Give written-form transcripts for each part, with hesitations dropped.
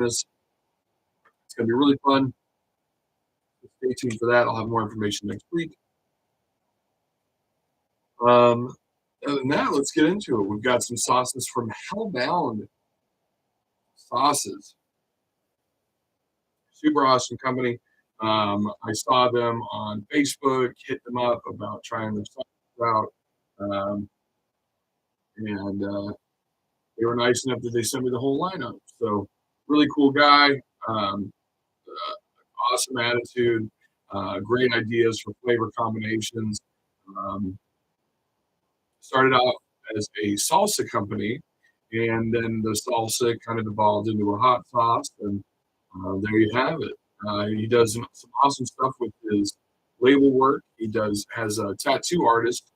It's going to be really fun. Stay tuned for that. I'll have more information next week. Other than that, let's get into it. We've got some sauces from Hellbound Sauces. Super awesome company. I saw them on Facebook, hit them up about trying their sauces out. And they were nice enough that they sent me the whole lineup. So, really cool guy. Awesome attitude. Great ideas for flavor combinations. Started out as a salsa company, and then the salsa kind of evolved into a hot sauce, and there you have it. He does some awesome stuff with his label work. He has a tattoo artist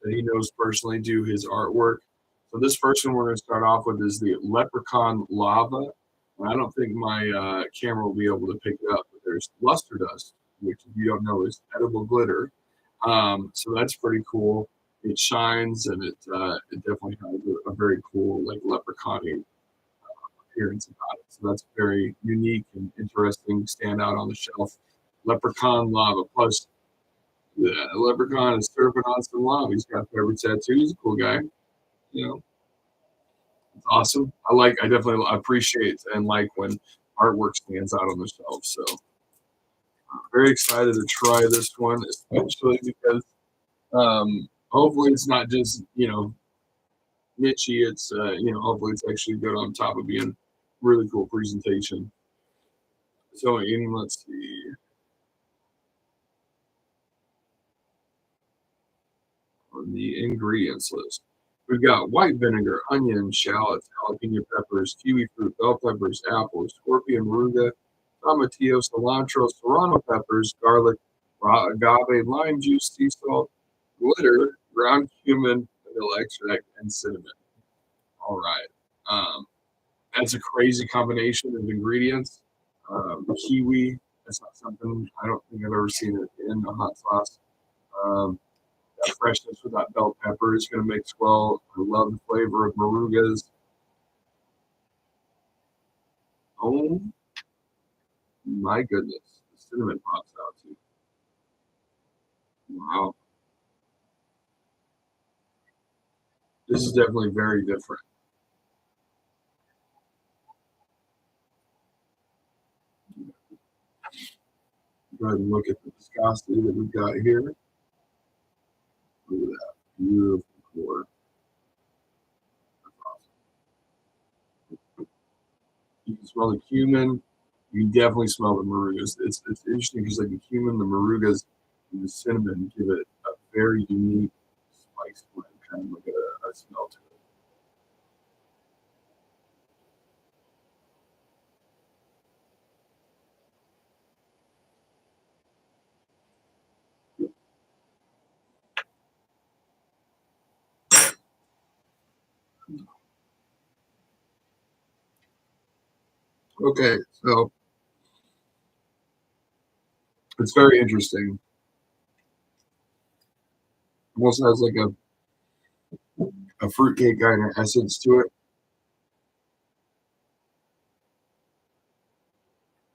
that he knows personally do his artwork. So this first one we're going to start off with is the Leprechaun Lava. And I don't think my camera will be able to pick it up, but there's luster dust, which if you don't know is edible glitter. So that's pretty cool. It shines, and it definitely has a very cool, like, leprechaun appearance about it. So that's very unique and interesting. Stand out on the shelf. Leprechaun Lava. Plus, the leprechaun is surfing on some lava. He's got favorite tattoo. He's a cool guy. You know, it's awesome. I definitely appreciate and like when artwork stands out on the shelf. So I'm very excited to try this one, especially because hopefully it's not just, nichey. It's, hopefully it's actually good on top of being really cool presentation. So, let's see. On the ingredients list, we've got white vinegar, onion, shallots, jalapeno peppers, kiwi fruit, bell peppers, apples, scorpion moruga, tomatillo, cilantro, serrano peppers, garlic, raw agave, lime juice, sea salt, glitter, ground cumin, vanilla extract, and cinnamon. All right. That's a crazy combination of ingredients. Kiwi, that's not something I don't think I've ever seen it in a hot sauce. That freshness with that bell pepper is going to mix well. I love the flavor of morugas. Oh my goodness. The cinnamon pops out too. Wow. This is definitely very different. Go ahead and look at the viscosity that we've got here. Look at that. Beautiful core. That's awesome. You can smell the cumin. You can definitely smell the morugas. It's interesting because, like, the cumin, the morugas, and the cinnamon give it a very unique spice blend, kind of like a smell to it. Okay, so it's very interesting. Almost has like a fruitcake kind of essence to it.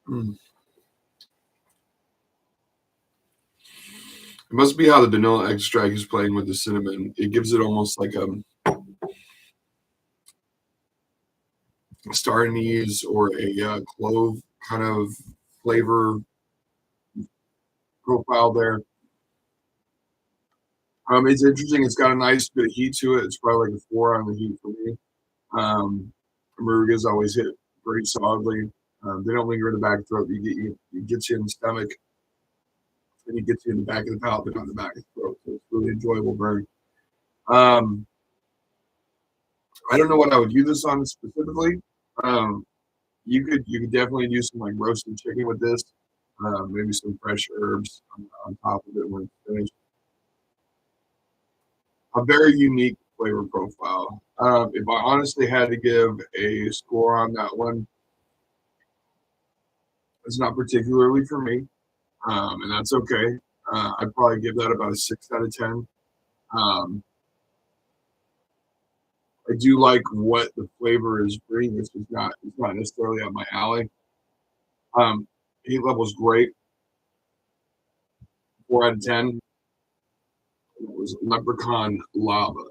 Mm. It must be how the vanilla extract is playing with the cinnamon. It gives it almost like a star anise or a clove kind of flavor profile there. It's interesting. It's got a nice bit of heat to it. It's probably like a 4 on the heat for me. Marugas always hit very solidly. They don't linger in the back of the throat. It gets you in the stomach, and it gets you in the back of the palate, but not the back of the throat. So it's really enjoyable burn. Um, I don't know what I would use this on specifically. Um, you could definitely do some like roasted chicken with this. Maybe some fresh herbs on top of it when it's finished. A very unique flavor profile. If I honestly had to give a score on that one, it's not particularly for me, and that's okay. I'd probably give that about a 6 out of 10. Um, I do like what the flavor is bringing. It's not necessarily up my alley. Um, Heat level's great. 4 out of 10. It was Leprechaun Lava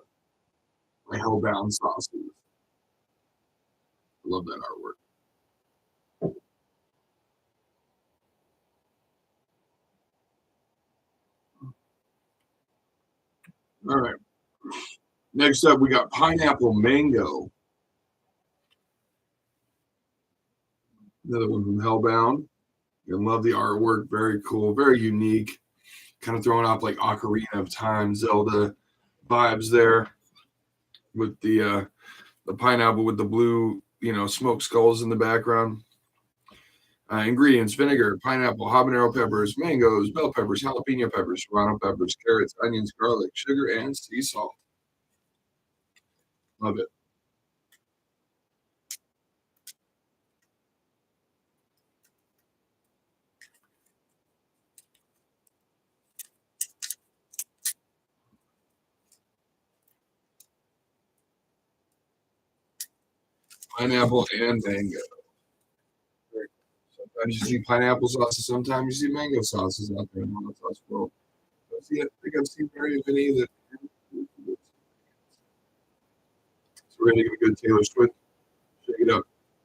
by Hellbound Sauces. I love that artwork. All right. Next up, we got Pineapple Mango. Another one from Hellbound. I love the artwork. Very cool. Very unique. Kind of throwing off like Ocarina of Time, Zelda vibes there with the pineapple with the blue, smoke skulls in the background. Ingredients: vinegar, pineapple, habanero peppers, mangoes, bell peppers, jalapeno peppers, serrano peppers, carrots, onions, garlic, sugar, and sea salt. Love it. Pineapple and mango. Sometimes you see pineapple sauces, sometimes you see mango sauces out there in the hot sauce world. I think I've seen very many that. So we're gonna give a good Taylor Swift. Shake it up.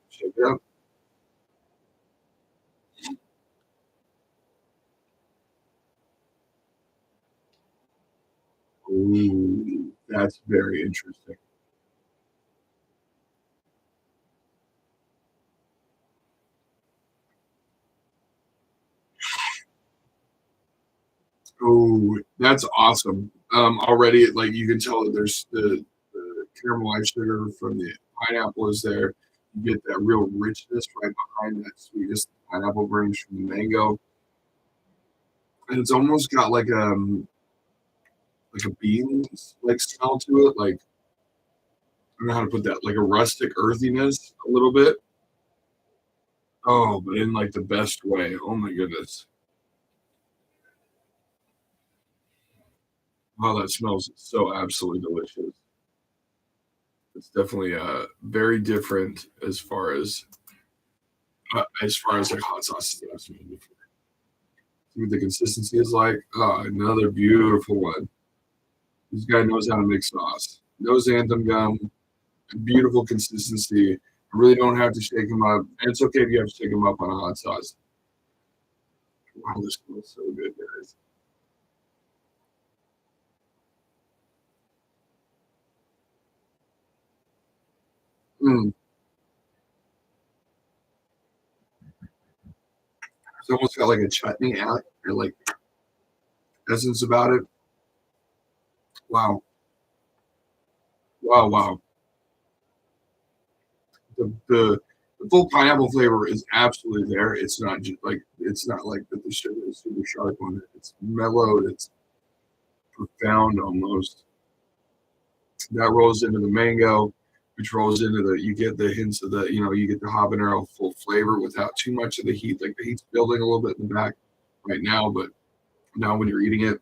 Shake it up. Ooh, that's very interesting. Oh, that's awesome. Already, like you can tell that there's the caramelized sugar from the pineapple is there. You get that real richness right behind that sweetness the pineapple brings from the mango, and it's almost got like a beans like smell to it. Like I don't know how to put that, like a rustic earthiness a little bit. Oh, but in like the best way. Oh my goodness. Wow, that smells so absolutely delicious. It's definitely very different as far as like hot sauces that I've smelled before. See what the consistency is like. Oh, another beautiful one. This guy knows how to make sauce. Knows Anthem gum. Beautiful consistency. You really don't have to shake them up. And it's okay if you have to shake them up on a hot sauce. Wow, this smells so good, guys. Mm, it's almost got like a chutney or like essence about it. Wow. Wow, wow. The full pineapple flavor is absolutely there. It's not like that the sugar is super sharp on it. It's mellowed, it's profound almost. That rolls into the mango, which rolls into you get the hints of you get the habanero full flavor without too much of the heat. Like the heat's building a little bit in the back right now, but now when you're eating it,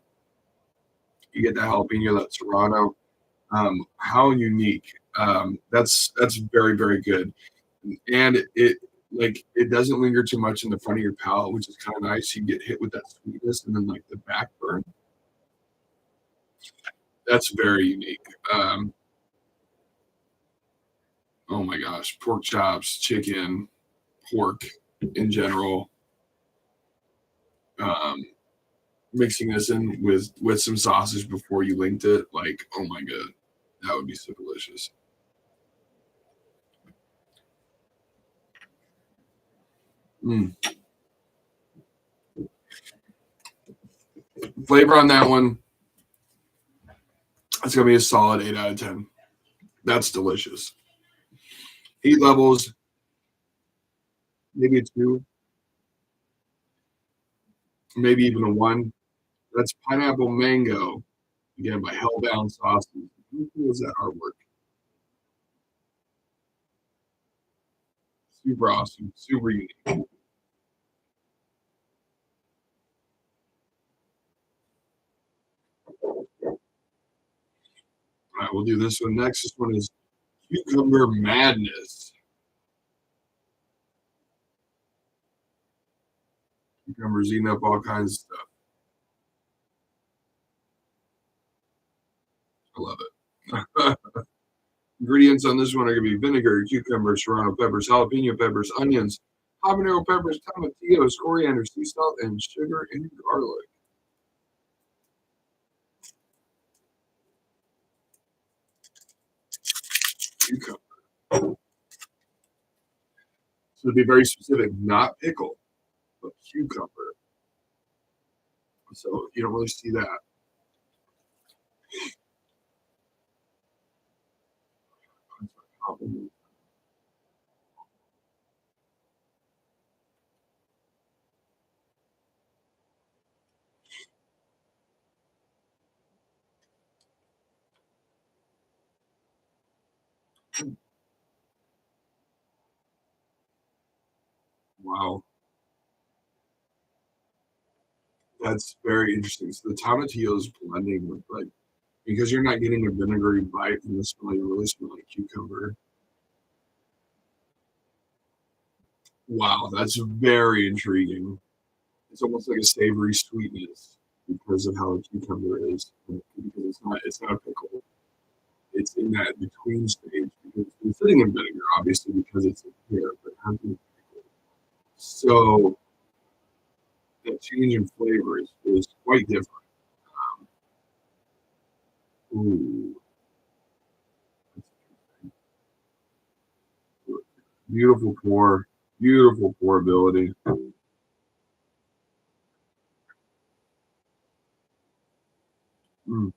you get that jalapeno, that serrano. How unique. That's very, very good. And it doesn't linger too much in the front of your palate, which is kind of nice. You get hit with that sweetness and then like the back burn. That's very unique. Oh my gosh, pork chops, chicken, pork in general. Um, Mixing this in with some sausage before you linked it, like oh my god, that would be so delicious. Mm. Flavor on that one, it's gonna be a solid 8 out of 10. That's delicious. Heat levels, maybe a two, maybe even a one. That's pineapple mango, again by Hellbound Sauces. How cool is that artwork? Super awesome, super unique. All right, we'll do this one next. This one is Cucumber madness. Cucumbers eating up all kinds of stuff. I love it. Ingredients on this one are going to be vinegar, cucumber, serrano peppers, jalapeno peppers, onions, habanero peppers, tomatillos, coriander, sea salt, and sugar and garlic. Cucumber. So to be very specific, not pickle, but cucumber. So you don't really see that. Wow, that's very interesting. So the tomatillo is blending with like because you're not getting a vinegary bite from the smell, you really smell like cucumber. Wow, that's very intriguing. It's almost like a savory sweetness because of how the cucumber is. Because it's not a pickle. It's in that between stage because it's sitting in vinegar, obviously, because it's in here, but it hasn't been pickled. So that change in flavor is quite different. Ooh, beautiful pour, beautiful pour ability. Mm.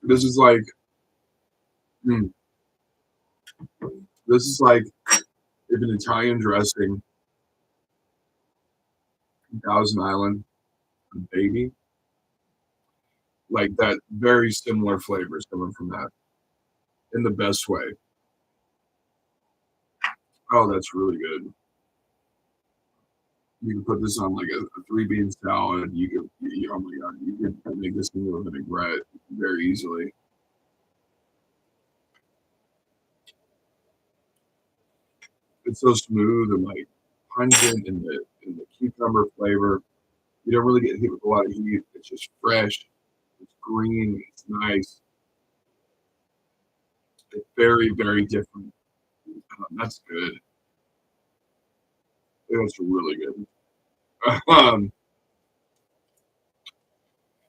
This is like, mm, this is like if an Italian dressing, Thousand Island, baby, like that. Very similar flavors coming from that in the best way. Oh, that's really good. You can put this on like a three bean salad. Oh my god, you could make this into a vinaigrette very easily. It's so smooth and like pungent in the cucumber flavor. You don't really get hit with a lot of heat. It's just fresh. It's green. It's nice. It's very very different. That's good. That's really good. Um,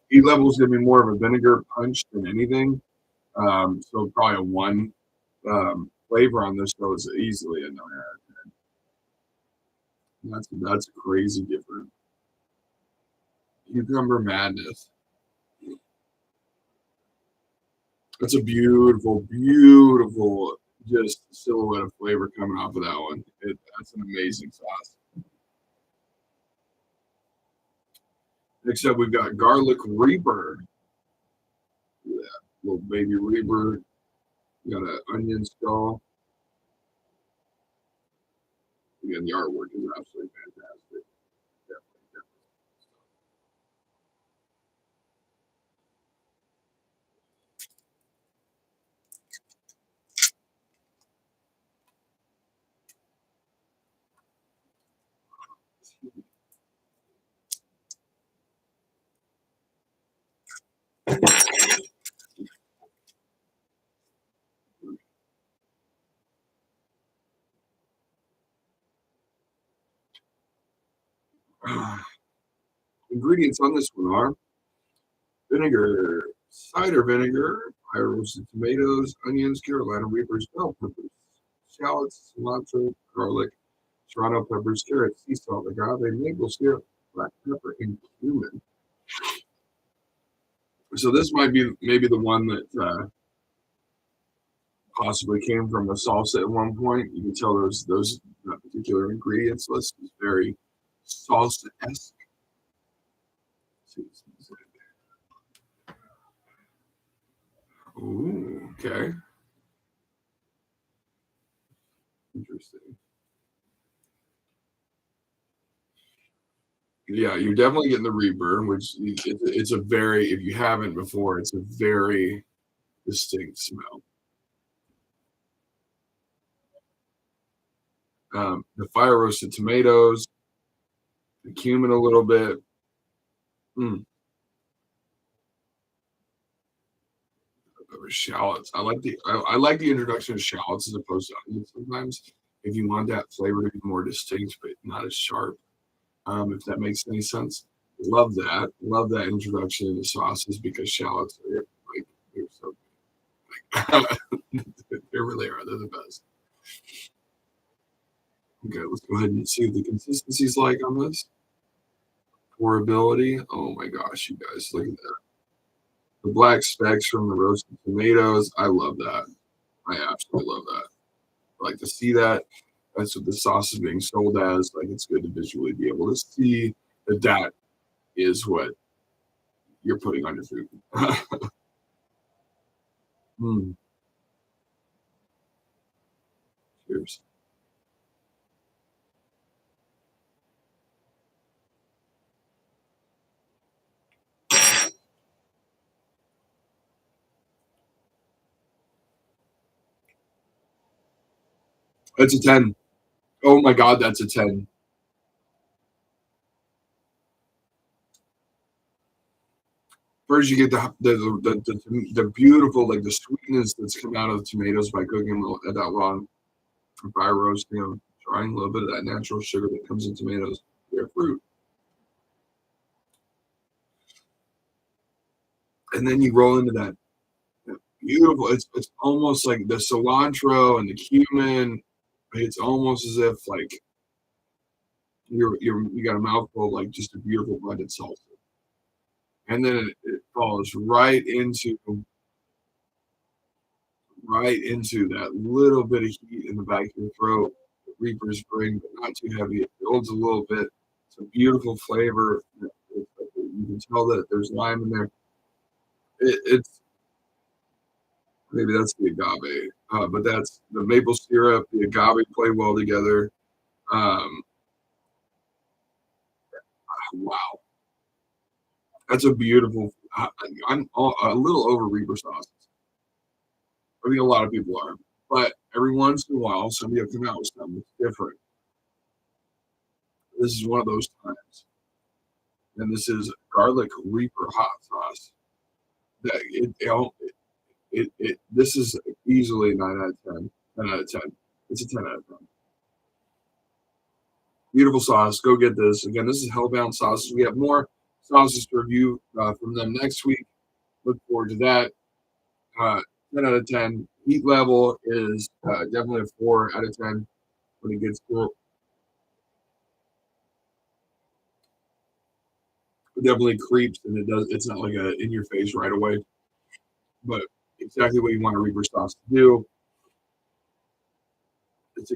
heat level is going to be more of a vinegar punch than anything. So probably a one. Flavor on this though is easily a 9 out of 10. That's crazy different. Cucumber madness. That's a beautiful, beautiful just silhouette of flavor coming off of that one. That's an amazing sauce. Next up, we've got garlic reaper. Yeah, little baby reaper. We got an onion skull. Again, the artwork is absolutely fantastic. Definitely, definitely. Ingredients on this one are vinegar, cider vinegar, high roasted tomatoes, onions, Carolina reapers, bell peppers, shallots, cilantro, garlic, serrano peppers, carrots, sea salt, agave, maple syrup, black pepper, and cumin. So this might be maybe the one that possibly came from a salsa at one point. You can tell those that particular ingredients list is very salsa esque. Ooh, okay, interesting. Yeah, you're definitely getting the reburn, which it's a very if you haven't before, it's a very distinct smell. The fire roasted tomatoes, the cumin a little bit. Mm, shallots. I like the introduction of shallots as opposed to onions sometimes. If you want that flavor to be more distinct, but not as sharp, if that makes any sense. Love that. Love that introduction into sauces because shallots are like they're so they really are. They're the best. Okay, let's go ahead and see what the consistency's like on this. Pourability. Oh my gosh, you guys, look at that. The black specks from the roasted tomatoes. I love that. I absolutely love that. I like to see that. That's what the sauce is being sold as. Like it's good to visually be able to see that that is what you're putting on your food. Mm, cheers. It's a 10. Oh my God, that's a 10. First, you get the beautiful, like the sweetness that's come out of the tomatoes by cooking them at that long fire roast, trying a little bit of that natural sugar that comes in tomatoes. They're fruit. And then you roll into that beautiful, it's almost like the cilantro and the cumin. It's almost as if like you got a mouthful of like just a beautiful blended salsa. And then it falls right into that little bit of heat in the back of your throat. The Reaper's bring, but not too heavy. It builds a little bit. It's a beautiful flavor. You can tell that there's lime in there. It's maybe that's the agave, but that's the maple syrup, the agave play well together. Um, wow, that's a beautiful. I'm a little over Reaper sauces. I think a lot of people are, but every once in a while, somebody will come out with something that's different. This is one of those times, and this is garlic Reaper hot sauce. That this is easily a 9 out of 10. 10 out of 10. It's a 10 out of 10. Beautiful sauce. Go get this. Again, this is Hellbound Sauces. We have more sauces to review from them next week. Look forward to that. Uh, 10 out of 10. Heat level is definitely a 4 out of 10 when it gets to it. It definitely creeps, and it's not like a in your face right away, but exactly what you want a Reaper sauce to do. It's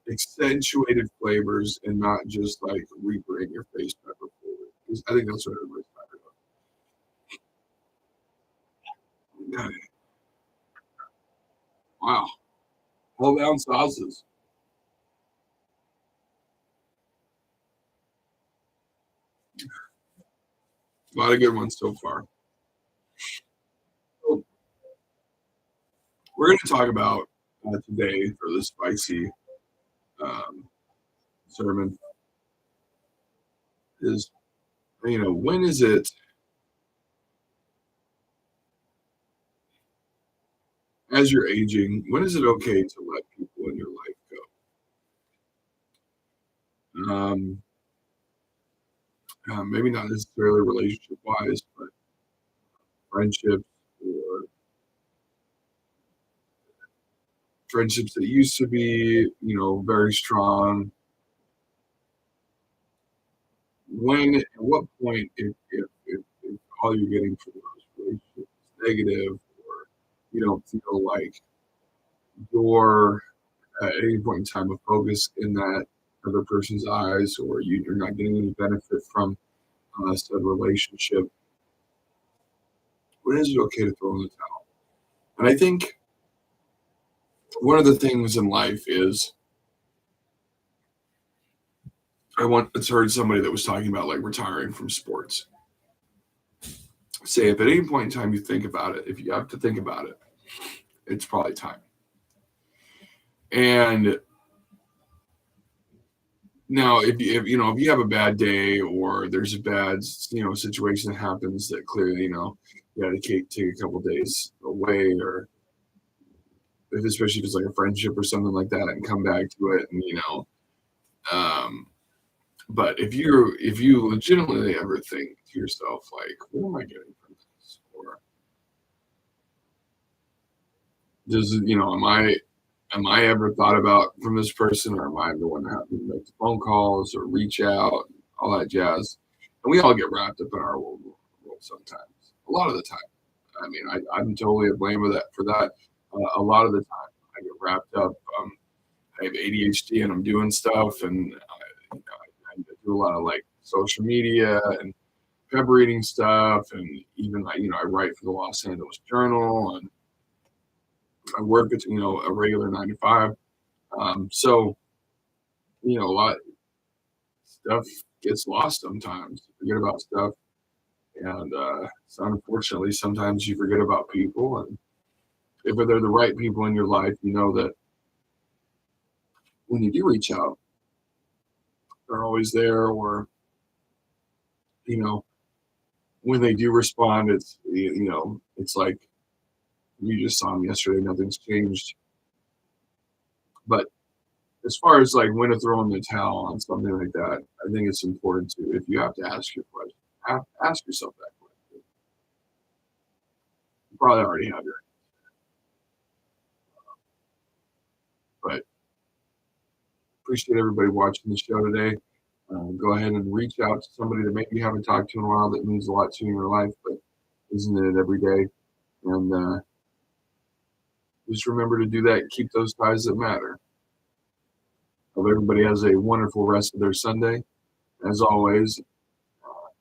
accentuated flavors and not just like Reaper in your face pepper flavor. 'Cause I think that's what everybody's talking about. Yeah, wow. Whole down sauces. A lot of good ones so far. So we're going to talk about today for the spicy um, sermon is, when is it, as you're aging, when is it okay to let people in your life go? Maybe not necessarily relationship wise, but friendships or friendships that used to be, very strong. When, at what point, if all you're getting from those relationships is negative, or you don't feel like you're at any point in time a focus in that other person's eyes, or you're not getting any benefit from said relationship, when is it okay to throw in the towel? And I think one of the things in life is it's heard somebody that was talking about like retiring from sports say if at any point in time you think about it, if you have to think about it, it's probably time. And now, if you have a bad day or there's a bad situation that happens that clearly you got to take a couple days away, or especially if it's like a friendship or something like that, and come back to it, and um, but if you legitimately ever think to yourself like, what am I getting from this, or does am I ever thought about from this person, or am I the one that having to make the phone calls or reach out, all that jazz? And we all get wrapped up in our world sometimes. A lot of the time. I mean, I'm totally to blame for that. A lot of the time, I get wrapped up. I have ADHD, and I'm doing stuff, and I do a lot of like social media and pep reading stuff, and even I write for the Los Angeles Journal, and I work at a regular 9 to 5. So a lot stuff gets lost sometimes. You forget about stuff, and so unfortunately, sometimes you forget about people, and if they're the right people in your life, you know that when you do reach out, they're always there, or you know when they do respond, it's like you just saw them yesterday, nothing's changed. But as far as like when to throw in the towel on something like that, I think it's important to, if you have to ask your question, ask yourself that question. You probably already have your, but appreciate everybody watching the show today. Go ahead and reach out to somebody that maybe you haven't talked to in a while that means a lot to you in your life, but isn't in it every day. And just remember to do that. Keep those ties that matter. Hope everybody has a wonderful rest of their Sunday. As always,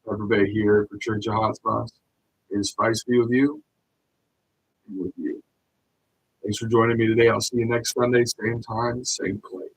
Pepper Bay here for Church of Hot Sauce. It is Spice Be with you and with you. Thanks for joining me today. I'll see you next Sunday, same time, same place.